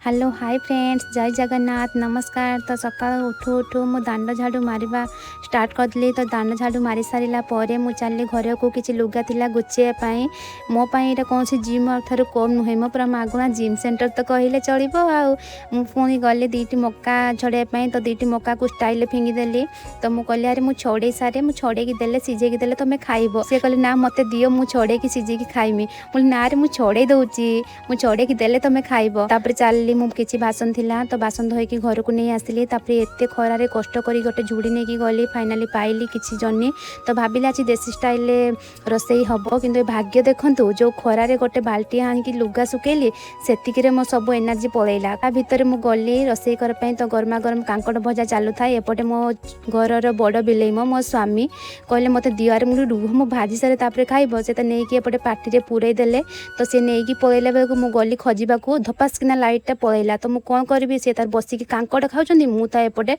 Hello hi friends जय जगन्नाथ नमस्कार। तो सकाल उठू उठू मु दांड झाड़ू मारिबा स्टार्ट करदेली। तो दांड झाड़ू मारी सारा पर मु चली घर को किसी लुगा थिला गुचेवाई मो पाई कौन सी जिम ठार कम नुहे मो पूरा मागणा जिम सेंटर तो कहले चलो। आउ पुणी गली दीटी मक्का छड़ाई तो दीटी मक्का को स्टाइल फिंगिदेली। तो मुझे कहली अरे मुझे छड़े सारे मुझे छड़े देले सीझे देले तुम खाइब। सी कहले ना मत दियो मुझे छड़े सीझे खाइमी। बोली ना रे मुझे छड़े दौची मुझे छड़े देले तुम खाइब। तापर चलली मु किसी बासन थिला तो बासन धोईकी घर को नहीं आसली। तापर एत खरारे कष्ट करी गोटे झुड़ी नहीं गली फाइनाली पाइली किसी जनी। तो भाविली आज देसी स्टाइल रोसई हम कि भाग्य देखूँ जो खरारे गोटे बाल्टी आनिकी लुगा सुखेली से मो सब एनर्जी पलैला। ता भितर मु गली रोसई करपाई तो गरमा गरम कांकड़ भजा चलू था। एपटे मो घर बड़ बिलई मो स्वामी कहले मत दिवार मुझे रुह मु भाजी सारे तापर खाइब। से तो नहीं एपटे पार्टी पूरे देले। तो सी नहीं पलैला बेलू मु गली खजा धपास किना लाइटा पलैला। तो मुझे कौन करी सी तार बसिकी कांकड़ खाऊँ मुझे एपटे